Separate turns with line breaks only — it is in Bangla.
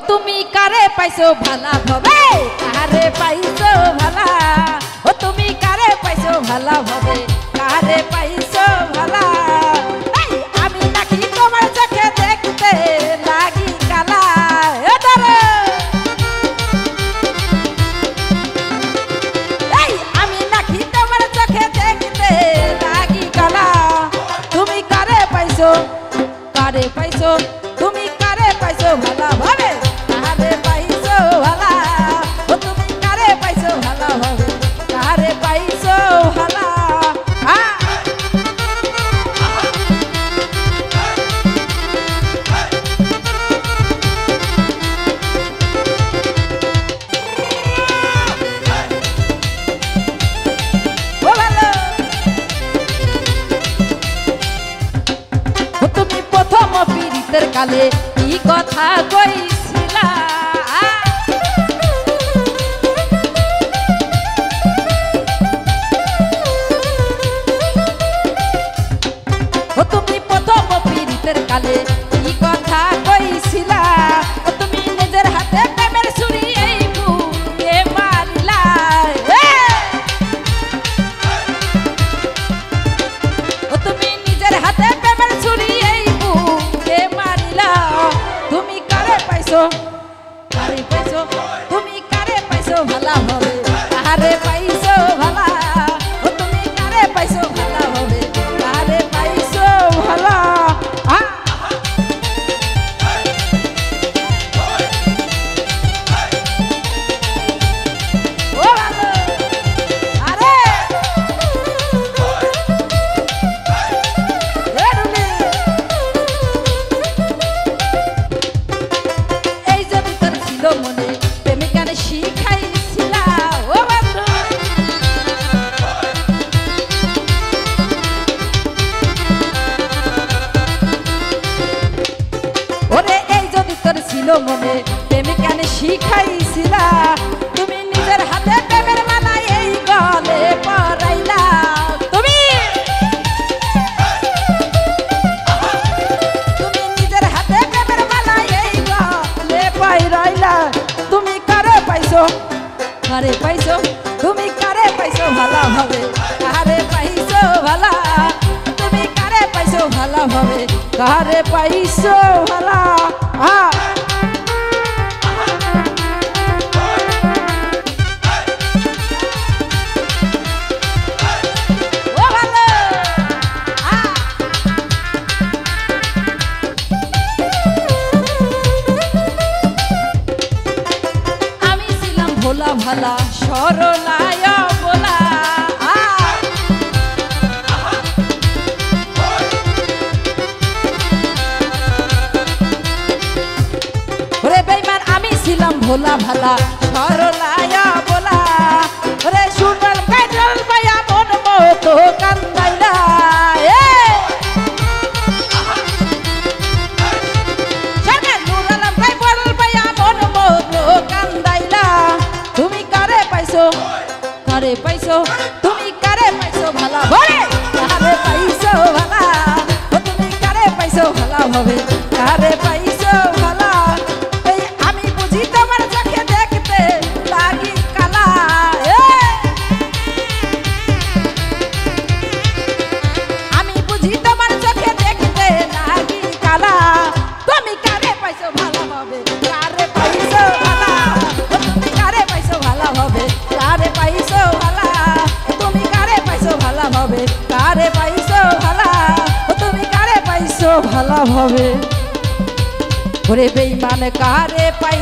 তুমি কারে পাইছো ভালা ভাবে কারে পাইছো ভালা ও তুমি কারে পাইছো ভালা ভাবে কারে পাইছো ভালা আমি নাকি তোমার চোখে দেখতে লাগি কালা আমি নাকি তোমার চোখে দেখতে লাগি কালা তুমি কারে পাইছো তুমি কারে পাইছো ভালা ভাবে কারে পাইছো ভালা ও তুমি কারে পাইছো ভালা ভাবে কারে পাইছো ভালা তুমি প্রথম পীড়িতের কালে কি কথা কইছিলা তুমি প্রথম পীড়িতের কালে কি কথা কইছিলা তুমি নিজের হাতে প্রেমের ছুরি এই বুকে মারিলা তুমি নিজের হাতে প্রেমের ছুরি এই বুকে মারিলা তুমি কারে পাইছো তুমি কারে পাইছো ভালা হবে কারে পাইছো ভালা ও তুমি কারে পাইছো ভালা হবে কারে পাইছো ভালা ও ভালো আরে এই যে ভিতর ছিল মনে প্রেমিকার শিখাইছিলা ও বন্ধু ওরে এই যে ভিতর ছিল মনে প্রেমিকার শিখাইছিলা তুমি নিজের হাতে প্রেমের মালা এই গলে পরাইলা তুমি নিজের হাতে প্রেমের মালা এই গলে পরাইলা তুমি কারে পাইছো তুমি কারে পাইছো ভালা হবে কারে পাইছো ভালা তুমি কারে পাইছো ভালা হবে কারে পাইছো ভালা ও ভালো আমি ছিলাম ভোলা ভালা সরলায় বলা ওরে বেঈমান আমি ছিলাম ভোলা ভালা সরলায় বলা ওরে সুন্দর কাইটাল পায়া মন মতো কান্দাইলা তুমি কারে পাইছো তুমি কারে পাইছো ভালা ভরে কারে পাইছো ভালা তুমি কারে পাইছো ভালা ভাবে কারে পাইছো ভালা এই আমি বুঝি তোমার চোখে দেখতে লাগি কালা আমি বুঝি তোমার চোখে দেখতে লাগি কালা তুমি কারে পাইছো ভালা ভাবে কারে পাইছো ভালা তুমি কারে পাইছো ভালা ভাবে কারে পাইছো ভালা তুমি কারে পাইছো ভালা ভাবে কারে পাইছো ভালা তুমি কারে পাইছো ভালা ভাবে ওরে বেঈমান কারে পাই